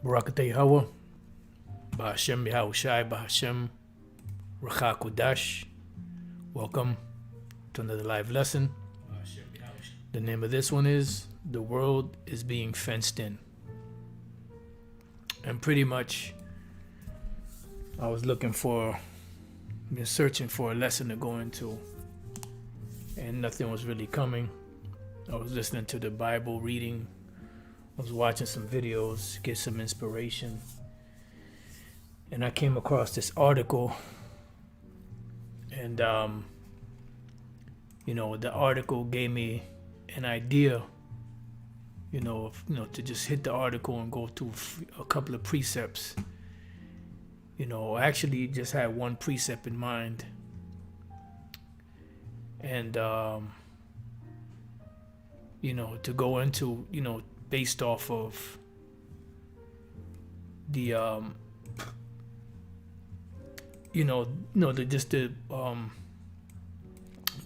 Barak Yahawah, Bahashem Yahawashi, Bahashem Rawchaa Qadash. Welcome to another live lesson. The name of this one is The World is Being Fenced In. And pretty much I was been searching for a lesson to go into, and nothing was really coming. I was listening to the Bible reading. I was watching some videos, get some inspiration. And I came across this article. And, the article gave me an idea, to just hit the article and go through a couple of precepts. I actually just had one precept in mind. And, to go into, based off of the,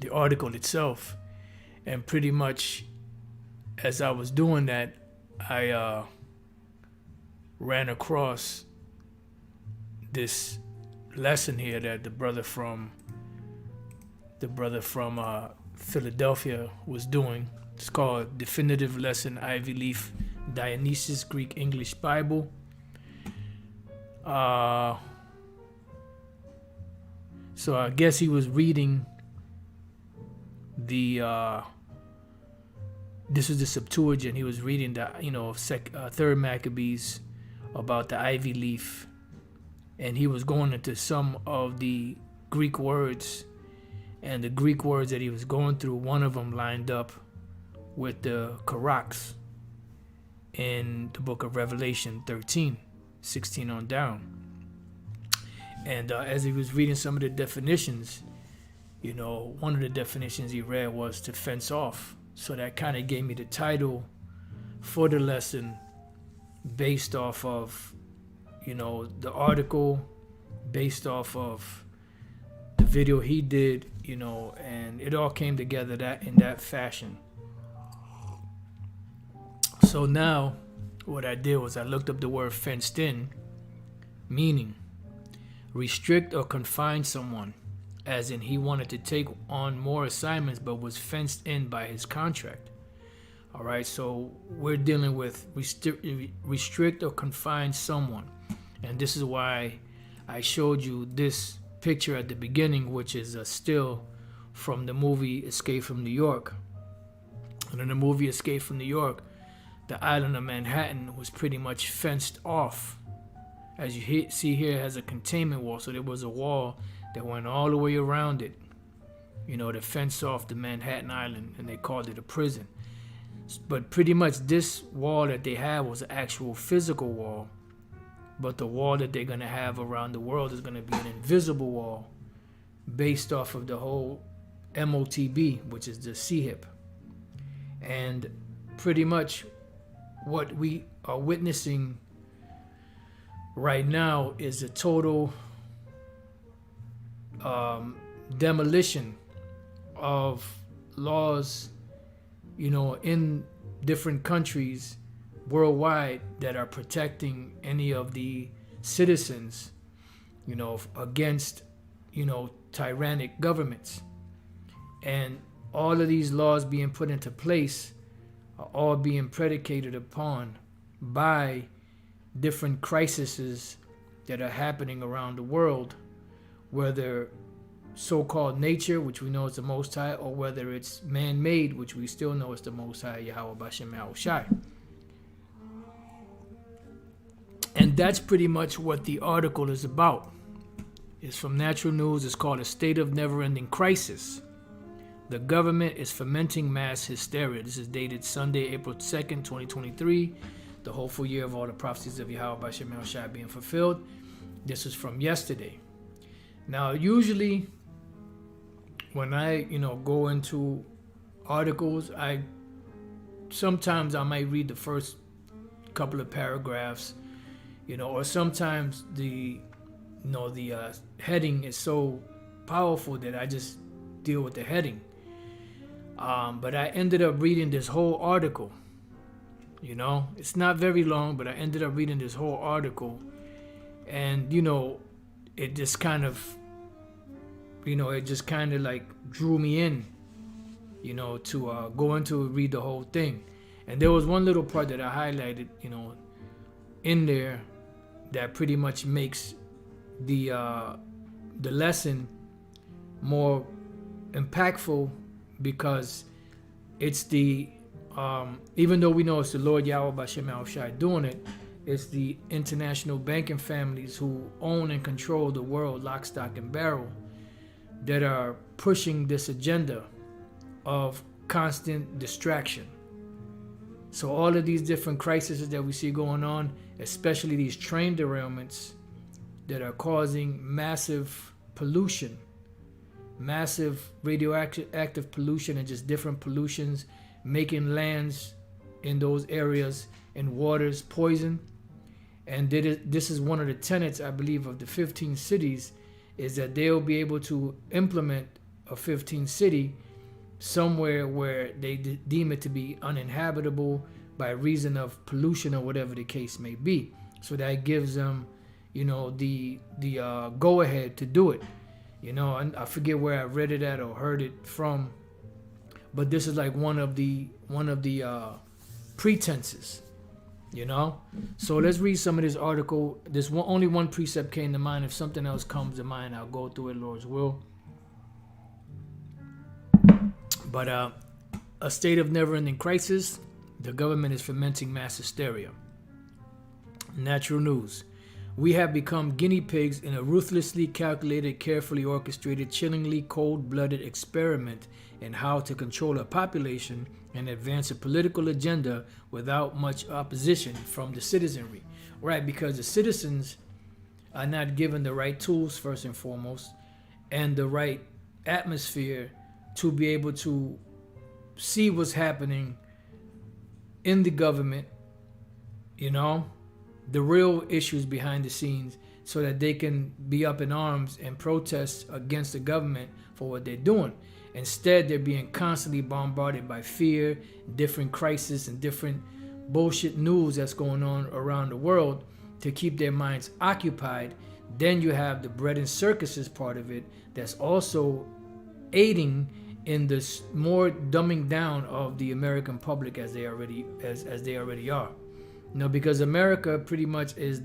the article itself. And pretty much as I was doing that, I ran across this lesson here that the brother from Philadelphia was doing. It's called Definitive Lesson Ivy Leaf Dionysius Greek English Bible. So I guess he was reading this is the Septuagint. He was reading the third Maccabees about the ivy leaf, and he was going into some of the Greek words, and the Greek words that he was going through, one of them lined up with the Karaks in the book of Revelation 13:16 on down. And as he was reading some of the definitions, one of the definitions he read was to fence off. So that kind of gave me the title for the lesson based off of, the article, based off of the video he did, and it all came together in that fashion. So now what I did was I looked up the word fenced in, meaning restrict or confine someone, as in he wanted to take on more assignments but was fenced in by his contract. All right, so we're dealing with restrict or confine someone. And this is why I showed you this picture at the beginning, which is a still from the movie Escape from New York. And in the movie Escape from New York, the island of Manhattan was pretty much fenced off. As you see here, it has a containment wall. So there was a wall that went all the way around it, to fence off the Manhattan Island, and they called it a prison. But pretty much this wall that they have was an actual physical wall, but the wall that they're going to have around the world is going to be an invisible wall based off of the whole MOTB, which is the CHIP. And pretty much what we are witnessing right now is a total demolition of laws, in different countries worldwide that are protecting any of the citizens, against, tyrannic governments. And all of these laws being put into place are all being predicated upon by different crises that are happening around the world, whether so-called nature, which we know is the Most High, or whether it's man-made, which we still know is the Most High, Yahawah Bashem Yahawashi. And that's pretty much what the article is about. It's from Natural News. It's called A State of Never-Ending Crisis. The government is fomenting mass hysteria. This is dated Sunday, April 2nd, 2023. The hopeful year of all the prophecies of Yahawah Bashem Yahawashi being fulfilled. This is from yesterday. Now, usually when I, go into articles, sometimes I might read the first couple of paragraphs, or sometimes the heading is so powerful that I just deal with the heading. But I ended up reading this whole article, You know, it's not very long, but I ended up reading this whole article, and you know, it just kind of, you know, it just kind of like drew me in, you know, to go into read the whole thing. And there was one little part that I highlighted, you know, in there that pretty much makes the lesson more impactful, because it's the even though we know it's the Lord Yahawah doing it, it's the international banking families who own and control the world lock, stock, and barrel that are pushing this agenda of constant distraction. So all of these different crises that we see going on, especially these train derailments that are causing massive pollution, massive radioactive pollution, and just different pollutions, making lands in those areas and waters poison. And this is one of the tenets, I believe, of the 15 cities, is that they'll be able to implement a 15th city somewhere where they deem it to be uninhabitable by reason of pollution or whatever the case may be. So that gives them, you know, the go ahead to do it. You know, and I forget where I read it at or heard it from, but this is like one of the pretenses, you know. So let's read some of this article. Only one precept came to mind. If something else comes to mind, I'll go through it, Lord's will. But a state of never-ending crisis. The government is fomenting mass hysteria. Natural news. We have become guinea pigs in a ruthlessly calculated, carefully orchestrated, chillingly cold-blooded experiment in how to control a population and advance a political agenda without much opposition from the citizenry. Right, because the citizens are not given the right tools, first and foremost, and the right atmosphere to be able to see what's happening in the government, you know, the real issues behind the scenes, so that they can be up in arms and protest against the government for what they're doing. Instead, they're being constantly bombarded by fear, different crises, and different bullshit news that's going on around the world to keep their minds occupied. Then you have the bread and circuses part of it that's also aiding in this more dumbing down of the American public as they already are. You know, because America pretty much is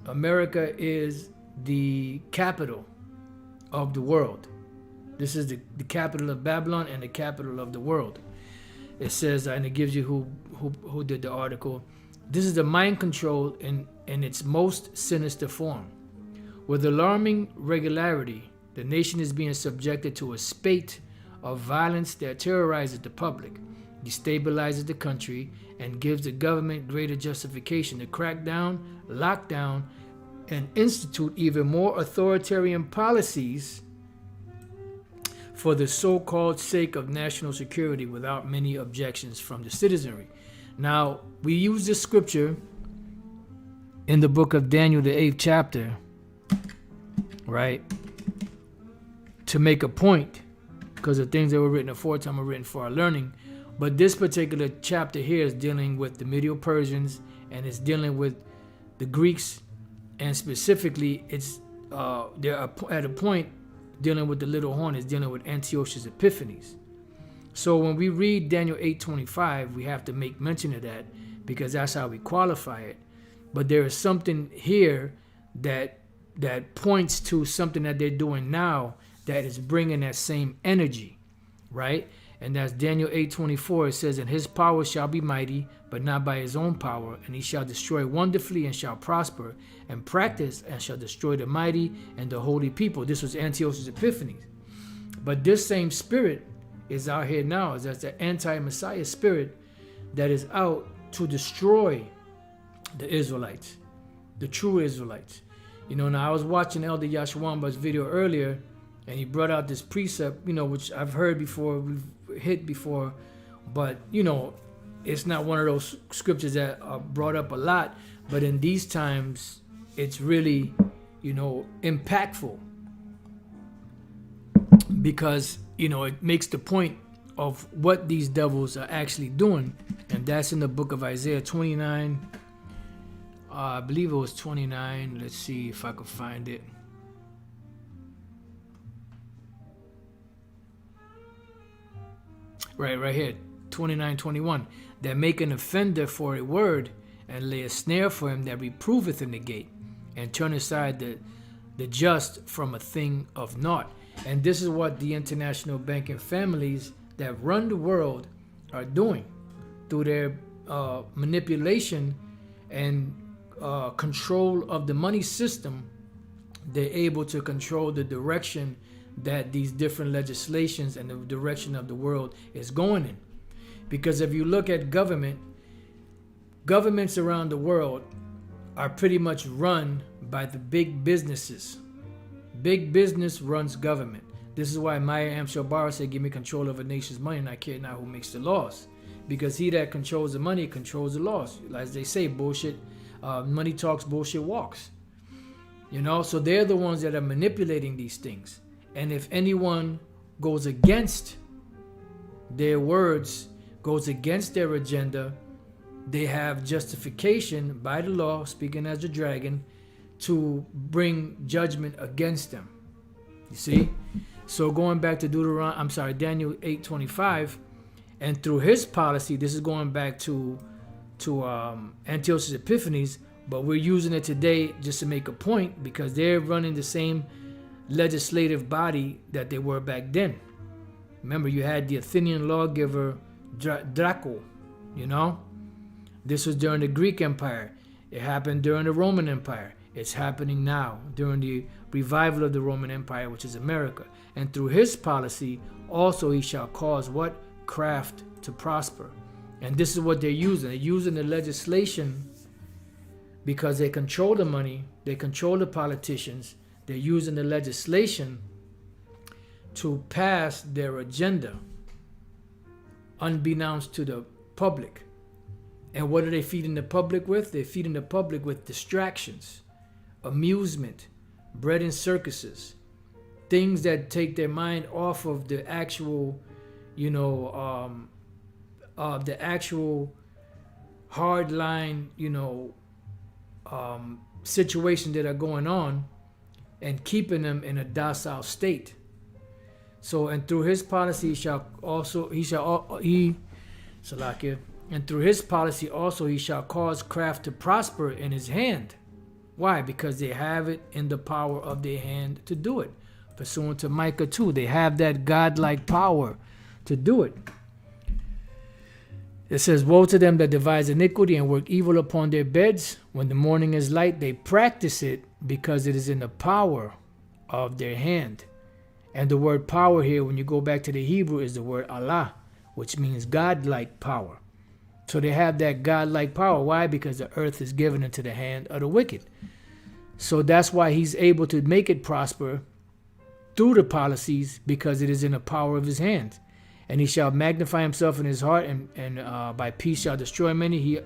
America is the capital of the world. This is the capital of Babylon and the capital of the world. It says, and it gives you who did the article. This is the mind control in its most sinister form. With alarming regularity, the nation is being subjected to a spate of violence that terrorizes the public, destabilizes the country, and gives the government greater justification to crack down, lock down, and institute even more authoritarian policies for the so-called sake of national security without many objections from the citizenry. Now, we use this scripture in the book of Daniel, the 8th chapter, right, to make a point, because the things that were written aforetime were written for our learning. But this particular chapter here is dealing with the Medieval Persians, and it's dealing with the Greeks, and specifically it's they're at a point dealing with the little horn, is dealing with Antiochus Epiphanes. So when we read Daniel 8:25, we have to make mention of that, because that's how we qualify it. But there is something here that points to something that they're doing now that is bringing that same energy, right? And that's Daniel 8:24. It says, and his power shall be mighty, but not by his own power. And he shall destroy wonderfully and shall prosper, and practice and shall destroy the mighty and the holy people. This was Antiochus Epiphanes. But this same spirit is out here now. That's the anti-Messiah spirit that is out to destroy the Israelites, the true Israelites. You know, now I was watching Elder Yashwanba's video earlier, and he brought out this precept, you know, which I've heard before, we've hit before, but, you know, it's not one of those scriptures that are brought up a lot, but in these times, it's really, you know, impactful, because, you know, it makes the point of what these devils are actually doing. And that's in the book of Isaiah 29. I believe it was 29. Let's see if I can find it. Right here. 29:21. That make an offender for a word, and lay a snare for him that reproveth in the gate, and turn aside the just from a thing of naught. And this is what the international banking families that run the world are doing through their manipulation and control of the money system. They're able to control the direction that these different legislations and the direction of the world is going in. Because if you look at governments around the world are pretty much run by the big businesses. Big business runs government. This is why Maya Angelou said, give me control of a nation's money and I care not who makes the laws. Because he that controls the money controls the laws. As they say, bullshit, money talks, bullshit walks. You know, so they're the ones that are manipulating these things. And if anyone goes against their words, goes against their agenda, they have justification by the law, speaking as the dragon, to bring judgment against them. You see? So going back to Daniel 8:25, and through his policy, this is going back to Antiochus Epiphanes, but we're using it today just to make a point because they're running the same legislative body that they were back then. Remember, you had the Athenian lawgiver Draco, you know? This was during the Greek Empire. It happened during the Roman Empire. It's happening now during the revival of the Roman Empire, which is America. And through his policy, also he shall cause what? Craft to prosper. And this is what they're using. They're using the legislation because they control the money, they control the politicians. They're using the legislation to pass their agenda unbeknownst to the public. And what are they feeding the public with? They're feeding the public with distractions, amusement, bread and circuses, things that take their mind off of the actual, the actual hard line, situation that are going on, and keeping them in a docile state. So, and through his policy, and through his policy also he shall cause craft to prosper in his hand. Why? Because they have it in the power of their hand to do it. Pursuant to Micah 2, they have that godlike power to do it. It says, woe to them that devise iniquity and work evil upon their beds. When the morning is light, they practice it because it is in the power of their hand. And the word power here, when you go back to the Hebrew, is the word Allah, which means godlike power. So they have that godlike power. Why? Because the earth is given into the hand of the wicked. So that's why he's able to make it prosper through the policies, because it is in the power of his hand. And he shall magnify himself in his heart, and by peace shall destroy many. He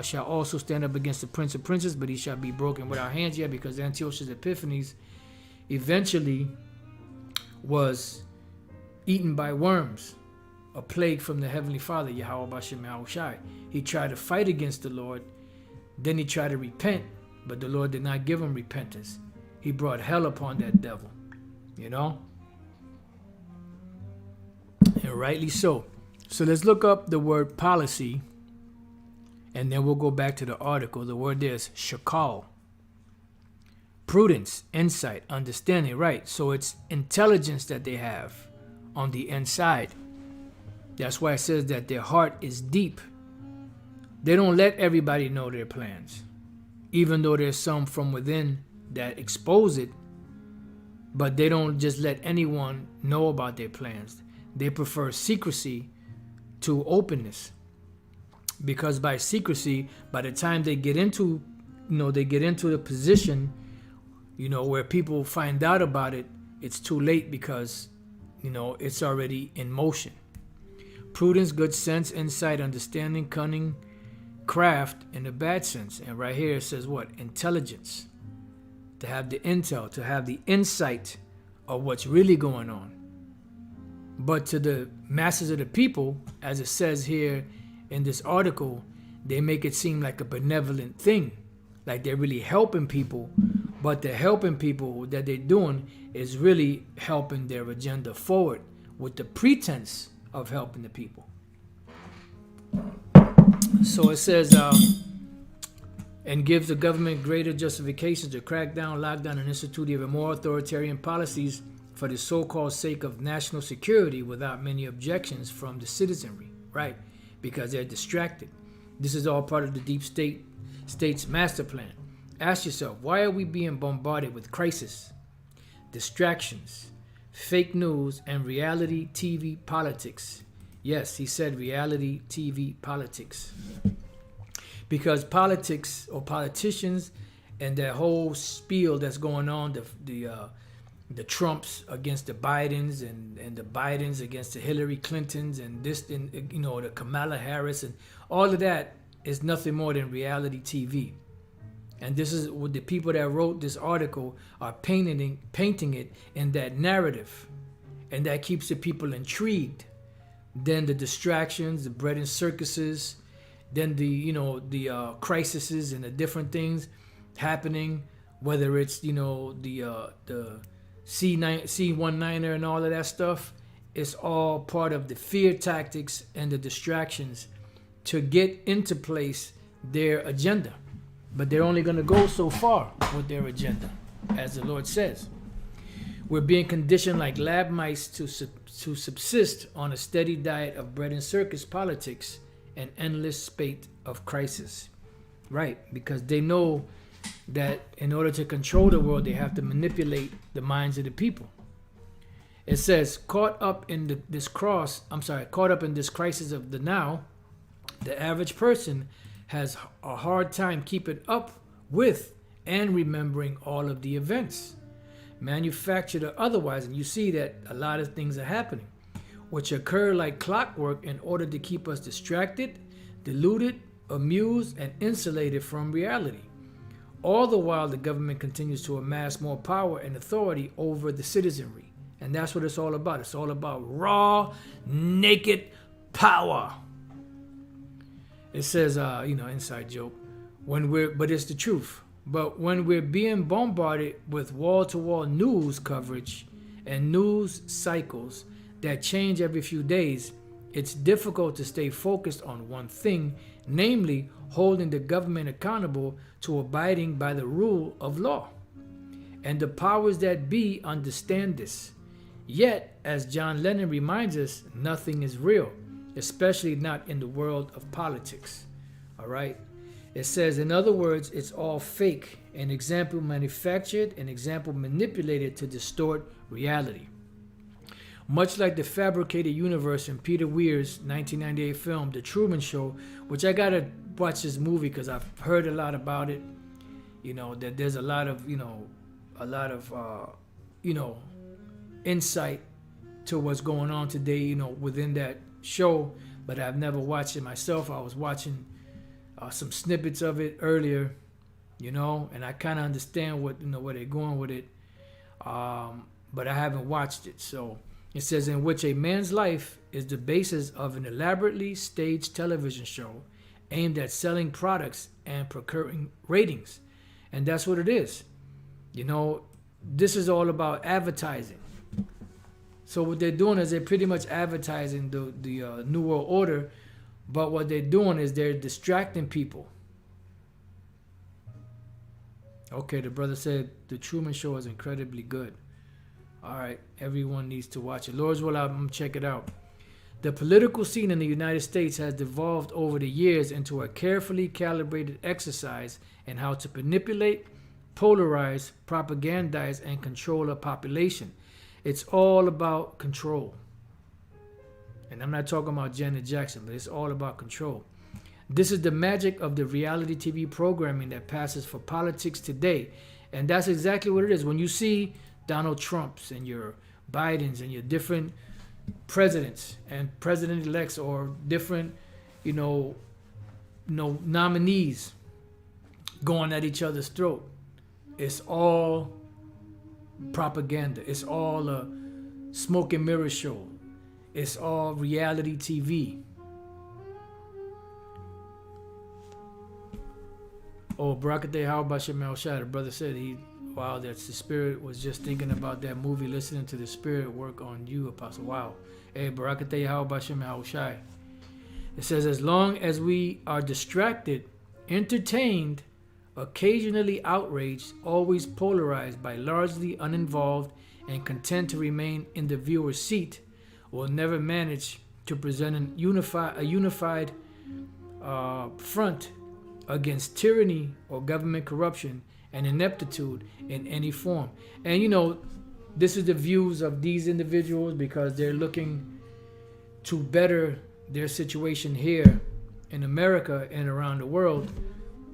shall also stand up against the prince of princes, but he shall be broken without hands yet, because Antiochus Epiphanes eventually was eaten by worms, a plague from the Heavenly Father, Yahawah. He tried to fight against the Lord, then he tried to repent, but the Lord did not give him repentance. He brought hell upon that devil, and rightly so. So let's look up the word policy, and then we'll go back to the article. The word there is shakal. Prudence, insight, understanding, right? So it's intelligence that they have on the inside. That's why it says that their heart is deep. They don't let everybody know their plans, even though there's some from within that expose it, but they don't just let anyone know about their plans. They prefer secrecy to openness, because by secrecy, by the time they get into, the position, where people find out about it, it's too late, because, it's already in motion. Prudence, good sense, insight, understanding, cunning, craft in the bad sense. And right here it says what? Intelligence. To have the intel, to have the insight of what's really going on. But to the masses of the people, as it says here in this article, they make it seem like a benevolent thing, like they're really helping people. But the helping people that they're doing is really helping their agenda forward with the pretense of helping the people. So it says, and gives the government greater justification to crack down, lock down, and institute even more authoritarian policies for the so-called sake of national security without many objections from the citizenry, right? Because they're distracted. This is all part of the deep state's master plan. Ask yourself, why are we being bombarded with crisis, distractions, fake news, and reality TV politics? Yes, he said reality TV politics. Because politics or politicians and that whole spiel that's going on, the Trumps against the Bidens and the Bidens against the Hillary Clintons and this, and the Kamala Harris and all of that is nothing more than reality TV. And this is what the people that wrote this article are painting it in that narrative, and that keeps the people intrigued. Then the distractions, the bread and circuses, then the crises and the different things happening, whether it's the C19er and all of that stuff. It's all part of the fear tactics and the distractions to get into place their agenda. But they're only going to go so far with their agenda, as the Lord says. We're being conditioned like lab mice to subsist on a steady diet of bread and circus politics and endless spate of crisis. Right, because they know that in order to control the world, they have to manipulate the minds of the people. It says, caught up in this crisis of the now, the average person has a hard time keeping up with and remembering all of the events, manufactured or otherwise. And you see that a lot of things are happening, which occur like clockwork in order to keep us distracted, deluded, amused, and insulated from reality. All the while, the government continues to amass more power and authority over the citizenry. And that's what it's all about. It's all about raw, naked power. It says, inside joke, but it's the truth. But when we're being bombarded with wall-to-wall news coverage and news cycles that change every few days, it's difficult to stay focused on one thing, namely holding the government accountable to abiding by the rule of law. And the powers that be understand this. Yet, as John Lennon reminds us, nothing is real, especially not in the world of politics. All right? It says, in other words, it's all fake, an example manufactured, an example manipulated to distort reality. Much like the fabricated universe in Peter Weir's 1998 film, The Truman Show, which I gotta watch this movie because I've heard a lot about it. That there's a lot of insight to what's going on today, within that show, but I've never watched it myself. I was watching some snippets of it earlier, and I kind of understand where they're going with it, but I haven't watched it. So it says, in which a man's life is the basis of an elaborately staged television show aimed at selling products and procuring ratings. And that's what it is. This is all about advertising. So what they're doing is they're pretty much advertising the New World Order, but what they're doing is they're distracting people. Okay, the brother said The Truman Show is incredibly good. All right, everyone needs to watch it. Lord's will, I'm going to check it out. The political scene in the United States has devolved over the years into a carefully calibrated exercise in how to manipulate, polarize, propagandize, and control a population. It's all about control. And I'm not talking about Janet Jackson, but it's all about control. This is the magic of the reality TV programming that passes for politics today. And that's exactly what it is. When you see Donald Trumps and your Bidens and your different presidents and president-elects or different, nominees going at each other's throat, it's all propaganda. It's all a smoke and mirror show. it's all reality TV. Oh, Barak Yahawah Sham. The brother said wow, that's the spirit was just thinking about that movie, listening to the spirit work on you, Apostle. Wow. Hey, Barak Yahawah Sham. It says, as long as we are distracted, entertained, occasionally outraged, always polarized by largely uninvolved, and content to remain in the viewer's seat, will never manage to present a unified front against tyranny or government corruption and ineptitude in any form. And you know, this is the views of these individuals because they're looking to better their situation here in America and around the world.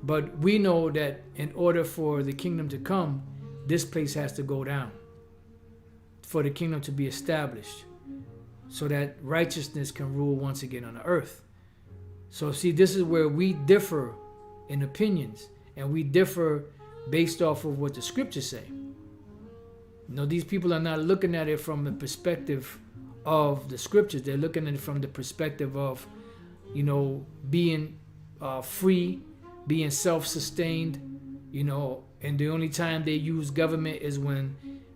But we know that in order for the kingdom to come, this place has to go down for the kingdom to be established so that righteousness can rule once again on the earth. So see, this is where we differ in opinions, and we differ based off of what the scriptures say. You know, these people are not looking at it from the perspective of the scriptures. They're looking at it from the perspective of, you know, being free, being self-sustained, you know, and the only time they use government is when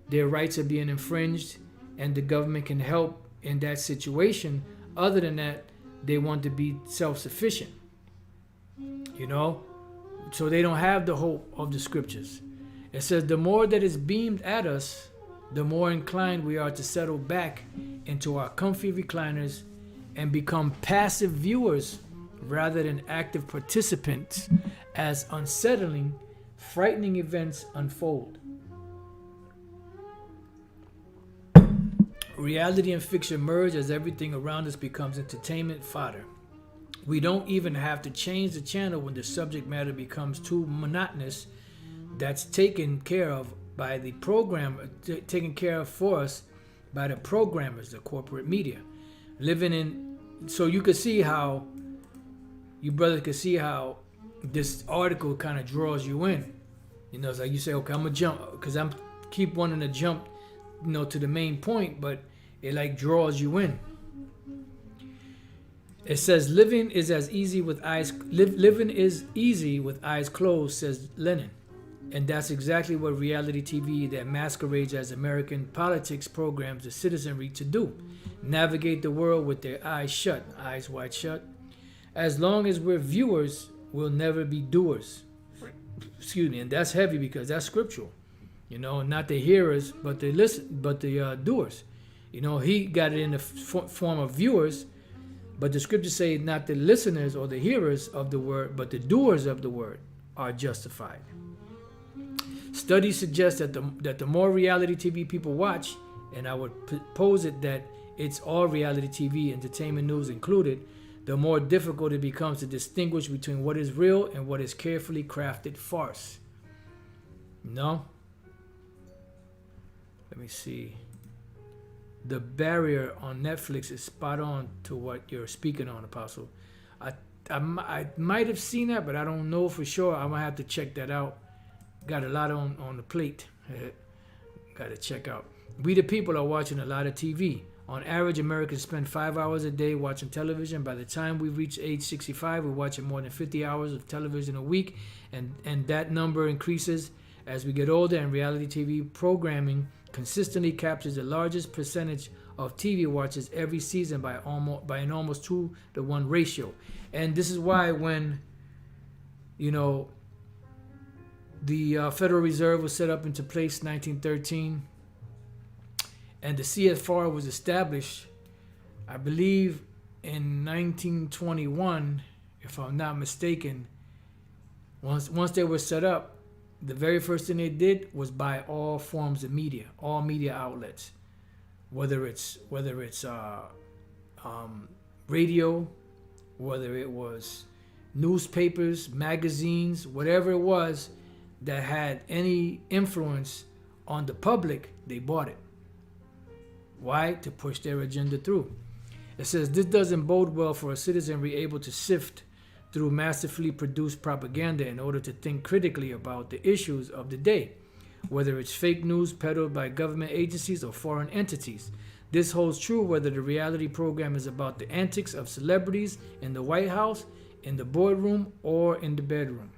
their rights are being infringed and the government can help in that situation. Other than that, they want to be self-sufficient, you know, so they don't have the hope of the scriptures. It says the more that is beamed at us, the more inclined we are to settle back into our comfy recliners and become passive viewers rather than active participants as unsettling, frightening events unfold. Reality and fiction merge as everything around us becomes entertainment fodder. We don't even have to change the channel when the subject matter becomes too monotonous. That's taken care of by the programmer, taken care of for us by the programmers, the corporate media. Living in, so you could see how, you brothers could see how this article kind of draws you in. You know, it's like you say, okay, I'm gonna jump, because I'm keep wanting to jump, you know, to the main point, but it like draws you in. It says living is easy with eyes closed, says Lenin. And that's exactly what reality TV that masquerades as American politics programs the citizenry to do. Navigate the world with their eyes shut, eyes wide shut. As long as we're viewers, we'll never be doers. Excuse me, and that's heavy because that's scriptural. You know, not the hearers, but the doers. You know, he got it in the form of viewers, but the scriptures say not the listeners or the hearers of the word, but the doers of the word are justified. Studies suggest that the more reality TV people watch, and I would pose it that it's all reality TV, entertainment news included, the more difficult it becomes to distinguish between what is real and what is carefully crafted farce. No? Let me see. The barrier on Netflix is spot on to what you're speaking on, Apostle. I might have seen that, but I don't know for sure. I'm going to have to check that out. Got a lot on the plate. Got to check out. We the people are watching a lot of TV. On average, Americans spend 5 hours a day watching television. By the time we reach age 65, we're watching more than 50 hours of television a week. And that number increases as we get older, and reality TV programming consistently captures the largest percentage of TV watchers every season by an almost 2-to-1 ratio. And this is why when, you know, the Federal Reserve was set up into place in 1913, and the CFR was established, I believe, in 1921, if I'm not mistaken. Once they were set up, the very first thing they did was buy all forms of media, all media outlets, whether it's radio, whether it was newspapers, magazines, whatever it was that had any influence on the public, they bought it. Why? To push their agenda through. It says this doesn't bode well for a citizenry able to sift through massively produced propaganda in order to think critically about the issues of the day, whether it's fake news peddled by government agencies or foreign entities. This holds true whether the reality program is about the antics of celebrities in the White House, in the boardroom, or in the bedroom.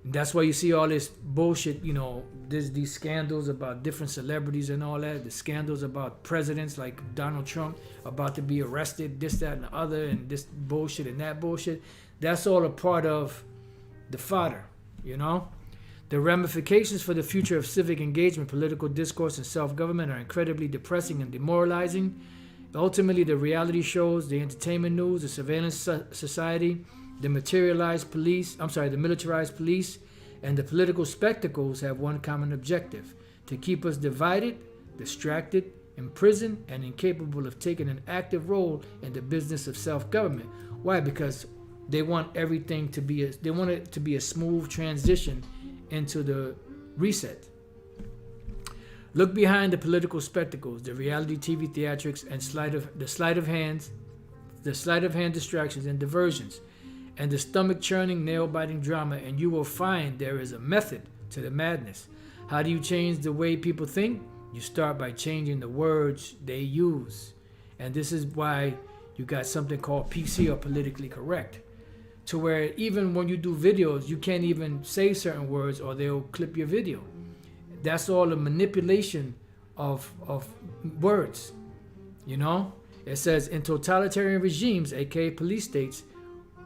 And that's why you see all this bullshit, you know, there's these scandals about different celebrities and all that. The scandals about presidents like Donald Trump about to be arrested, this, that, and the other, and this bullshit and that bullshit. That's all a part of the fodder, you know? The ramifications for the future of civic engagement, political discourse, and self-government are incredibly depressing and demoralizing. Ultimately, the reality shows, the entertainment news, the surveillance society, the militarized police, and the political spectacles have one common objective: to keep us divided, distracted, imprisoned, and incapable of taking an active role in the business of self-government. Why? Because they want everything to be they want it to be a smooth transition into the reset. Look behind the political spectacles, the reality TV theatrics, and the sleight of hand distractions and diversions, and the stomach-churning, nail-biting drama, and you will find there is a method to the madness. How do you change the way people think? You start by changing the words they use. And this is why you got something called PC, or politically correct, to where even when you do videos, you can't even say certain words or they'll clip your video. That's all a manipulation of words, you know? It says, in totalitarian regimes, aka police states,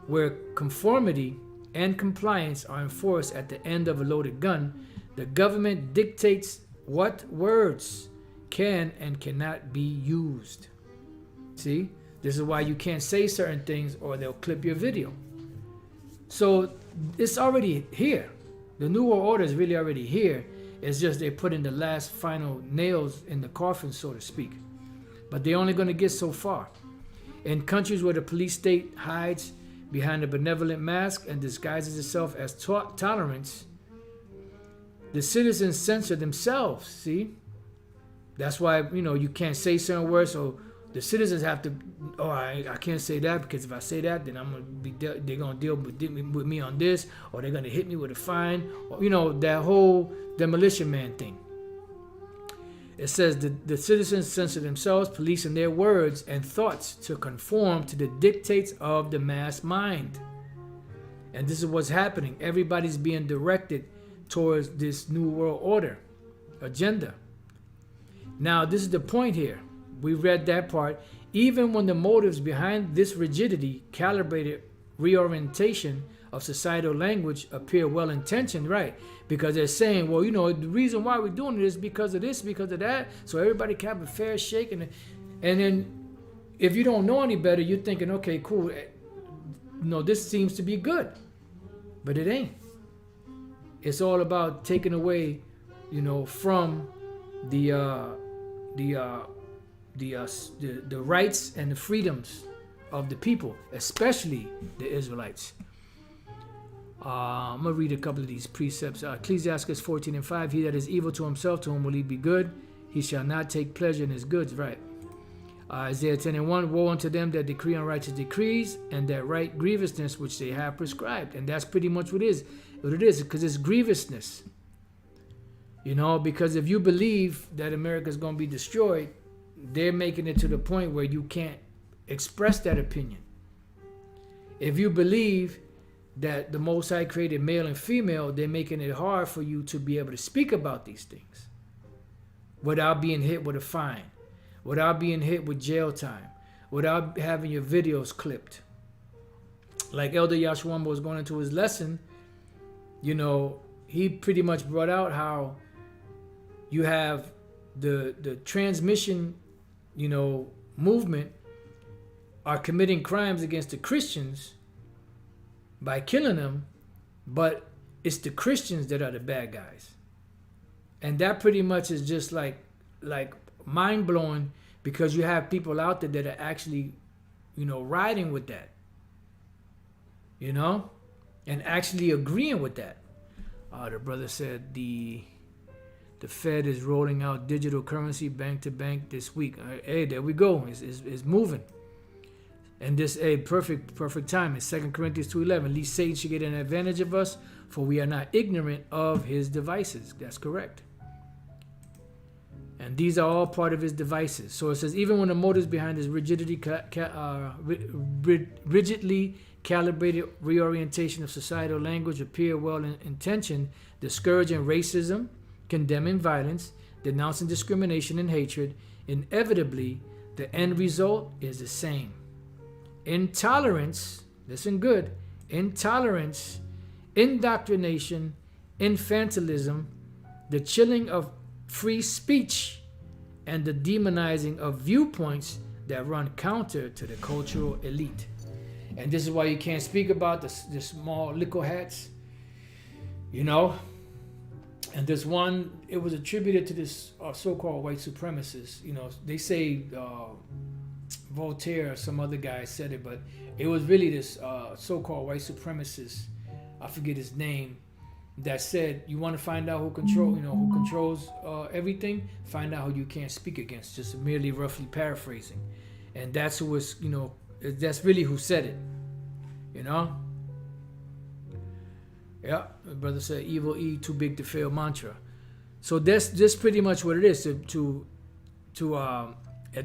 where conformity and compliance are enforced at the end of a loaded gun, the government dictates what words can and cannot be used. See? This is why you can't say certain things or they'll clip your video. So it's already here. The New World Order is really already here. It's just they're putting the last final nails in the coffin, so to speak. But they're only going to get so far. In countries where the police state hides behind a benevolent mask and disguises itself as tolerance, the citizens censor themselves, see? That's why, you know, you can't say certain words, so the citizens have to, I can't say that, because if I say that, then they're going to deal with me on this, or they're going to hit me with a fine, or, you know, that whole demolition man thing. It says the citizens censor themselves, policing their words and thoughts to conform to the dictates of the mass mind. And this is what's happening. Everybody's being directed towards this New World Order agenda. Now, this is the point here. We read that part. Even when the motives behind this rigidity, calibrated reorientation of societal language appear well-intentioned, right? Because they're saying, well, you know, the reason why we're doing it is because of this, because of that, so everybody can have a fair shake. And then if you don't know any better, you're thinking, okay, cool, no, this seems to be good. But it ain't. It's all about taking away, you know, from the rights and the freedoms of the people, especially the Israelites. I'm going to read a couple of these precepts. Ecclesiastes 14:5, he that is evil to himself, to whom will he be good? He shall not take pleasure in his goods, right? Isaiah 10:1, woe unto them that decree unrighteous decrees, and that write grievousness which they have prescribed. And that's pretty much what it is, because it's grievousness. You know, because if you believe that America is going to be destroyed, they're making it to the point where you can't express that opinion. If you believe that the Most High created male and female, they're making it hard for you to be able to speak about these things without being hit with a fine, without being hit with jail time, without having your videos clipped. Like Elder Yahawah was going into his lesson, you know, he pretty much brought out how you have the transmission, you know, movement are committing crimes against the Christians by killing them, but it's the Christians that are the bad guys. And that pretty much is just like mind-blowing, because you have people out there that are actually, you know, riding with that, you know, and actually agreeing with that. The brother said the Fed is rolling out digital currency bank to bank this week. Hey, there we go. It's moving. And this, perfect time. In 2 Corinthians 2:11, least Satan should get an advantage of us, for we are not ignorant of his devices. That's correct. And these are all part of his devices. So it says, even when the motives behind his rigidly calibrated reorientation of societal language appear well intentioned, discouraging racism, condemning violence, denouncing discrimination and hatred, inevitably the end result is the same. Intolerance, listen good, intolerance, indoctrination, infantilism, the chilling of free speech, and the demonizing of viewpoints that run counter to the cultural elite. And this is why you can't speak about the small liquor hats, you know. And this one, it was attributed to this so-called white supremacist. You know, they say Voltaire or some other guy said it, but it was really this so-called white supremacist, I forget his name, that said, you want to find out who controls everything, find out who you can't speak against. Just merely roughly paraphrasing. And that's who was, you know, that's really who said it, you know. Yeah, my brother said, evil E, too big to fail mantra. So that's pretty much what it is. At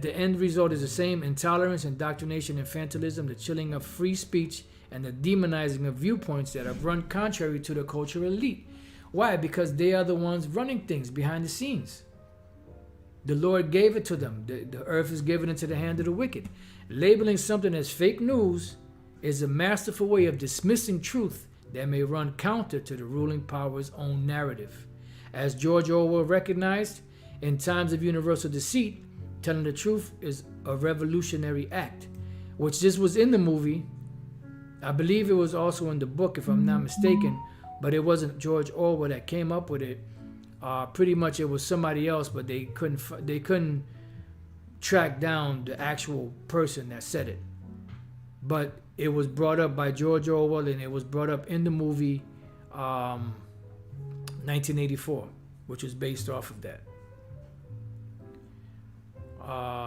the end result is the same: intolerance, indoctrination, infantilism, the chilling of free speech, and the demonizing of viewpoints that have run contrary to the cultural elite. Why? Because they are the ones running things behind the scenes. The Lord gave it to them. The earth is given into the hand of the wicked. Labeling something as fake news is a masterful way of dismissing truth that may run counter to the ruling power's own narrative. As George Orwell recognized, in times of universal deceit, telling the truth is a revolutionary act, which this was in the movie. I believe it was also in the book, if I'm not mistaken, but it wasn't George Orwell that came up with it. Pretty much it was somebody else, but they couldn't track down the actual person that said it. But it was brought up by George Orwell, and it was brought up in the movie 1984, which was based off of that.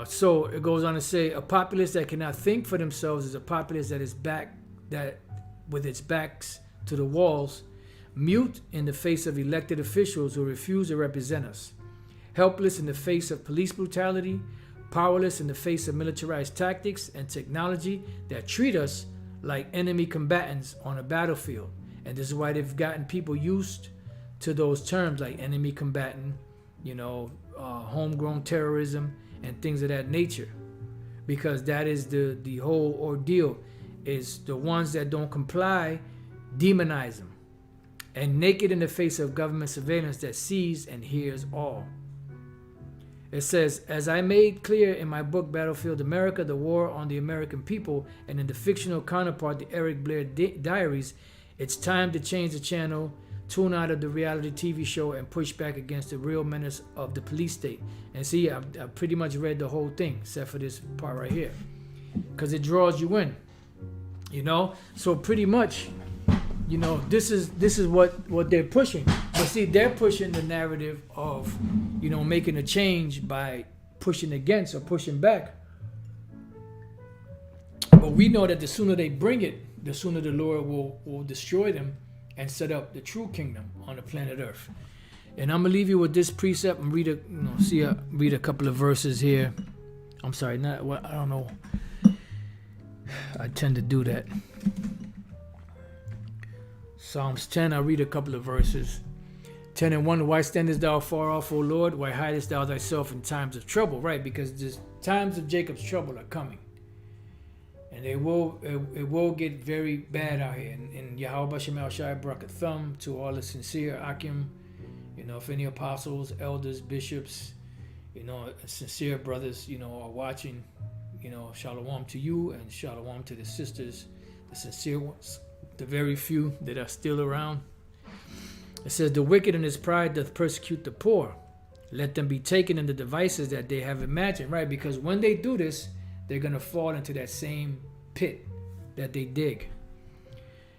So it goes on to say, a populace that cannot think for themselves is a populace that is with its backs to the walls, mute in the face of elected officials who refuse to represent us, helpless in the face of police brutality, powerless in the face of militarized tactics and technology that treat us like enemy combatants on a battlefield. And this is why they've gotten people used to those terms like enemy combatant, you know, homegrown terrorism and things of that nature, because that is the whole ordeal. Is the ones that don't comply, demonize them, and naked in the face of government surveillance that sees and hears all. It says, as I made clear in my book Battlefield America, the War on the American People, and in the fictional counterpart, the Eric Blair Diaries, it's time to change the channel, tune out of the reality TV show, and push back against the real menace of the police state. And see, I pretty much read the whole thing, except for this part right here, because it draws you in. You know, so pretty much, you know, this is what they're pushing. But see, they're pushing the narrative of, you know, making a change by pushing against or pushing back. But we know that the sooner they bring it, the sooner the Lord will destroy them and set up the true kingdom on the planet Earth. And I'm gonna leave you with this precept and read a couple of verses here. I'm sorry, I don't know. I tend to do that. Psalms 10, I'll read a couple of verses. 10 and 1, why standest thou far off, O Lord? Why hidest thou thyself in times of trouble? Right, because the times of Jacob's trouble are coming. And it will get very bad out here. And Yahawah Shemel Shai Barak Thumb to all the sincere Akim, you know, if any apostles, elders, bishops, you know, sincere brothers, you know, are watching. You know, shalom to you and shalom to the sisters, the sincere ones, the very few that are still around. It says, the wicked in his pride doth persecute the poor. Let them be taken in the devices that they have imagined, right? Because when they do this, they're going to fall into that same pit that they dig.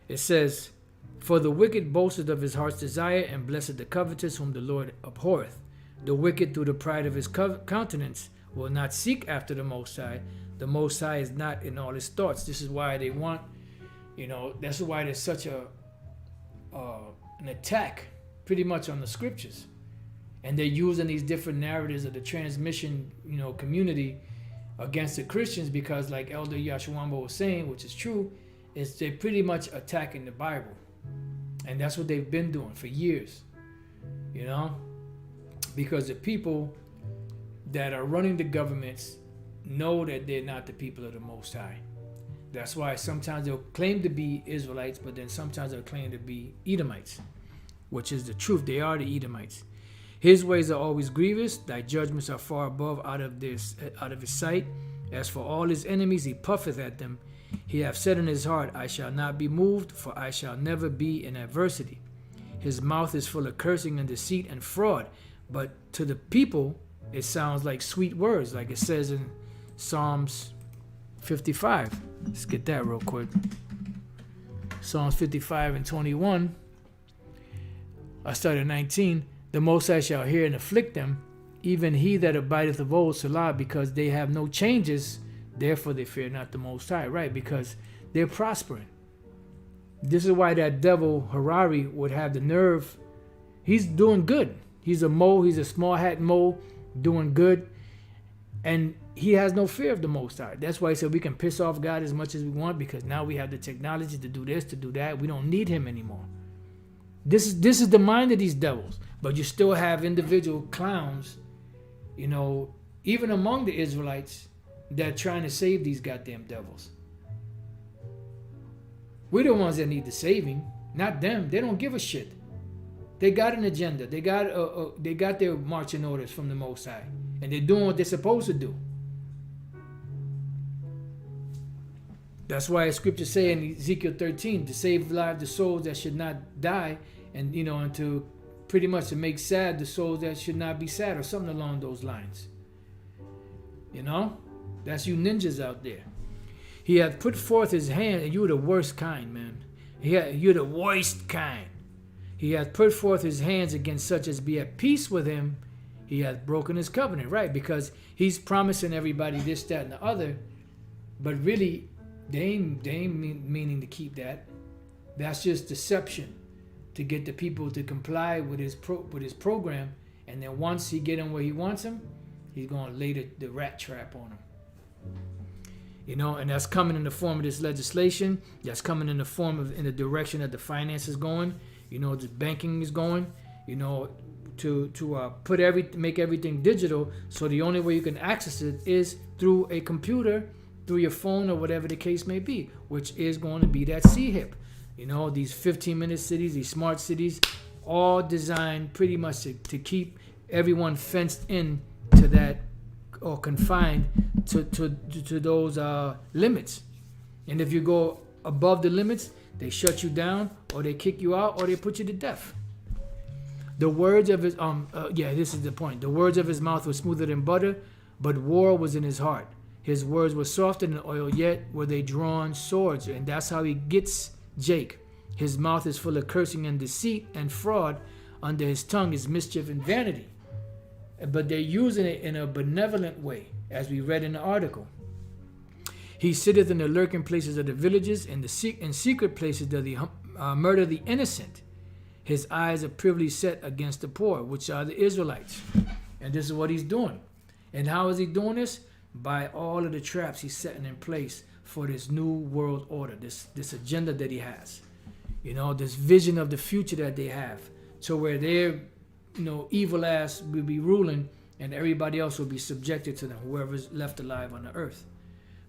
It says, for the wicked boasteth of his heart's desire, and blessed the covetous whom the Lord abhorreth. The wicked through the pride of his countenance will not seek after the Most High. The Most High is not in all his thoughts. This is why they want, you know, that's why there's such an attack pretty much on the scriptures. And they're using these different narratives of the transmission, community against the Christians because, like Elder Yahawah was saying, which is true, is they're pretty much attacking the Bible. And that's what they've been doing for years, because the people that are running the governments know that they're not the people of the Most High. That's why sometimes they'll claim to be Israelites, but then sometimes they'll claim to be Edomites, which is the truth. They are the Edomites. His ways are always grievous. Thy judgments are far above out of his sight. As for all his enemies, he puffeth at them. He hath said in his heart, I shall not be moved, for I shall never be in adversity. His mouth is full of cursing and deceit and fraud. But to the people, it sounds like sweet words, like it says in Psalms 55. Let's get that real quick. Psalms 55 and 21. I started 19. The Most High shall hear and afflict them, even he that abideth of old, Salah, because they have no changes, therefore they fear not the Most High. Right, because they're prospering. This is why that devil Harari would have the nerve. He's doing good. He's a mole. He's a small hat mole doing good. And he has no fear of the Most High. That's why he said we can piss off God as much as we want because now we have the technology to do this, to do that. We don't need him anymore. This is the mind of these devils. But you still have individual clowns, even among the Israelites that are trying to save these goddamn devils. We're the ones that need the saving, not them. They don't give a shit. They got an agenda. They got their marching orders from the Most High. And they're doing what they're supposed to do. That's why scripture say in Ezekiel 13, to save lives, the souls that should not die, and and to pretty much to make sad the souls that should not be sad, or something along those lines. That's you ninjas out there. He hath put forth his hand, and you're the worst kind, man. You're the worst kind. He hath put forth his hands against such as be at peace with him. He hath broken his covenant, right? Because he's promising everybody this, that, and the other, but really they ain't meaning to keep that. That's just deception to get the people to comply with his program, and then once he get him where he wants him, he's going to lay the rat trap on him. And that's coming in the form of this legislation. That's coming in the form of in the direction that the finance is going. The banking is going. To make everything digital. So the only way you can access it is through a computer, through your phone, or whatever the case may be, which is going to be that CHIP. These 15-minute cities, these smart cities, all designed pretty much to keep everyone fenced in to that, or confined to those limits. And if you go above the limits, they shut you down, or they kick you out, or they put you to death. The words of his this is the point. The words of his mouth were smoother than butter, but war was in his heart. His words were softer than oil, yet were they drawn swords. And that's how he gets Jake. His mouth is full of cursing and deceit and fraud. Under his tongue is mischief and vanity. But they're using it in a benevolent way, as we read in the article. He sitteth in the lurking places of the villages, in secret places doth he murder the innocent. His eyes are privily set against the poor, which are the Israelites. And this is what he's doing. And how is he doing this? By all of the traps he's setting in place for this new world order, this agenda that he has. This vision of the future that they have, to where their evil ass will be ruling and everybody else will be subjected to them, whoever's left alive on the earth.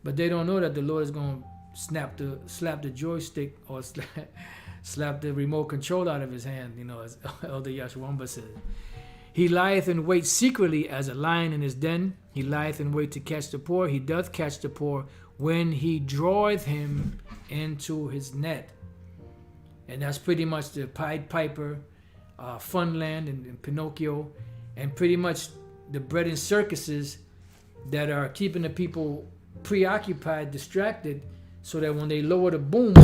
But they don't know that the Lord is going to slap the joystick, or slap the remote control out of his hand, as Elder Yahawah said. He lieth in wait secretly as a lion in his den. He lieth in wait to catch the poor. He doth catch the poor when he draweth him into his net. And that's pretty much the Pied Piper, Funland, and Pinocchio, and pretty much the bread and circuses that are keeping the people preoccupied, distracted, so that when they lower the boom,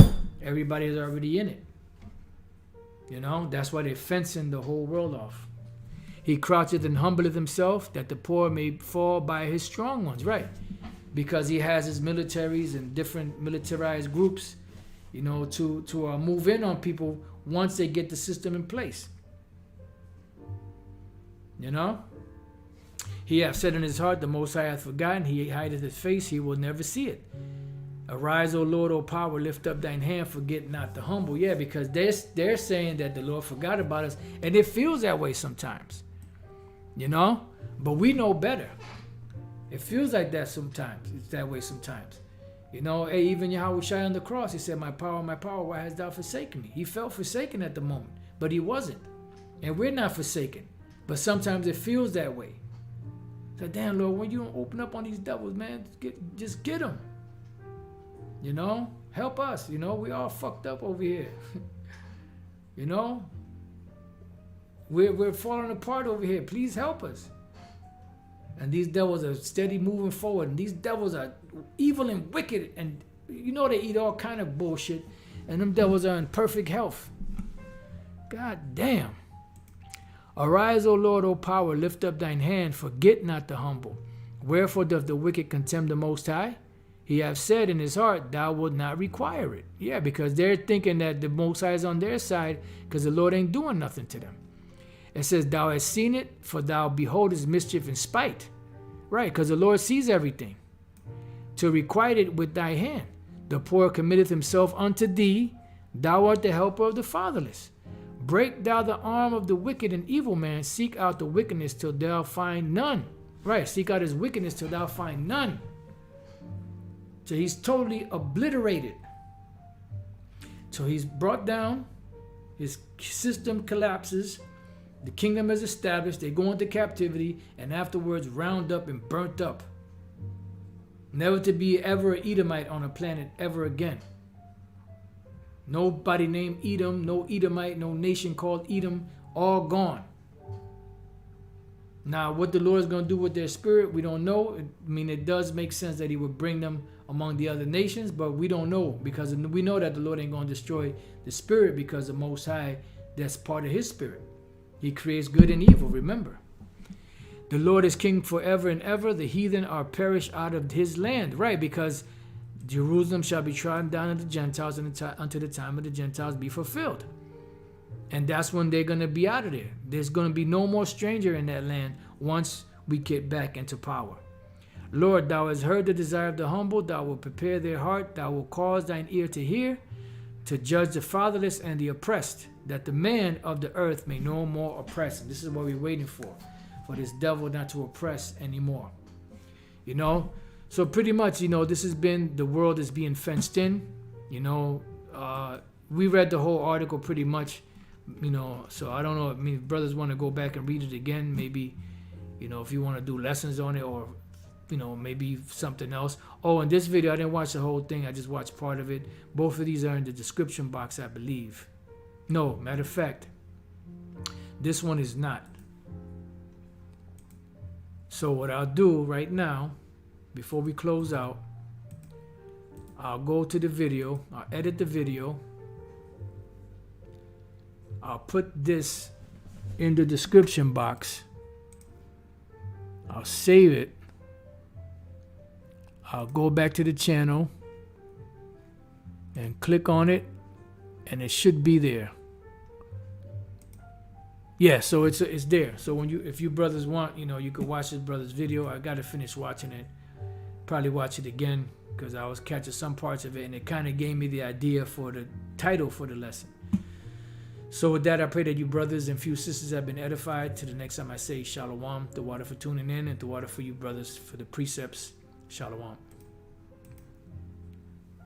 everybody's already in it. That's why they're fencing the whole world off. He croucheth and humbleth himself, that the poor may fall by his strong ones, right? Because he has his militaries and different militarized groups, to move in on people once they get the system in place. You know? He hath said in his heart, the Most High hath forgotten. He hideth his face, he will never see it. Arise, O Lord, O power, lift up thine hand, forget not the humble. Yeah, because they're saying that the Lord forgot about us, and it feels that way sometimes. You know? But we know better. It feels like that sometimes. It's that way sometimes. You know, hey, even Yahawashi on the cross, he said, my power, why hast thou forsaken me? He felt forsaken at the moment, but he wasn't. And we're not forsaken. But sometimes it feels that way. So, damn, Lord, when you don't open up on these devils, man, just get them. You know, help us. You know, we all fucked up over here. You know, we're falling apart over here. Please help us. And these devils are steady moving forward. And these devils are evil and wicked. And you know they eat all kind of bullshit. And them devils are in perfect health. God damn. Arise, O Lord, O power, lift up thine hand, forget not the humble. Wherefore doth the wicked contemn the Most High? He hath said in his heart, thou wilt not require it. Yeah, because they're thinking that the Most High is on their side because the Lord ain't doing nothing to them. It says, thou hast seen it, for thou beholdest mischief and spite. Right, because the Lord sees everything. To requite it with thy hand. The poor committeth himself unto thee. Thou art the helper of the fatherless. Break thou the arm of the wicked and evil man. Seek out the wickedness till thou find none. Right, seek out his wickedness till thou find none. So he's totally obliterated. So he's brought down. His system collapses. The kingdom is established. They go into captivity and afterwards round up and burnt up. Never to be ever an Edomite on a planet ever again. Nobody named Edom, no Edomite, no nation called Edom, all gone. Now, what the Lord is going to do with their spirit, we don't know. I mean, it does make sense that he would bring them among the other nations, but we don't know because we know that the Lord ain't going to destroy the spirit because the Most High, that's part of his spirit. He creates good and evil, remember. The Lord is king forever and ever. The heathen are perished out of his land, right? Because Jerusalem shall be trodden down of the Gentiles until the time of the Gentiles be fulfilled. And that's when they're going to be out of there. There's going to be no more stranger in that land once we get back into power. Lord, thou hast heard the desire of the humble. Thou wilt prepare their heart. Thou wilt cause thine ear to hear, to judge the fatherless and the oppressed, that the man of the earth may no more oppress. And this is what we're waiting for this devil not to oppress anymore. You know? So pretty much, you know, this has been, the world is being fenced in. You know, we read the whole article pretty much, you know, so I don't know. I mean, if brothers want to go back and read it again, maybe, you know, if you want to do lessons on it or, you know, maybe something else. Oh, in this video, I didn't watch the whole thing. I just watched part of it. Both of these are in the description box, I believe. No, matter of fact, this one is not. So what I'll do right now, before we close out, I'll go to the video, I'll edit the video, I'll put this in the description box, I'll save it, I'll go back to the channel and click on it, and it should be there. Yeah, so it's there. So when if you brothers want, you know, you could watch this brother's video. I got to finish watching it. Probably watch it again because I was catching some parts of it, and it kind of gave me the idea for the title for the lesson. So with that, I pray that you brothers and few sisters have been edified. To the next time I say shalom, the water for tuning in, and the water for you brothers for the precepts. Shalom.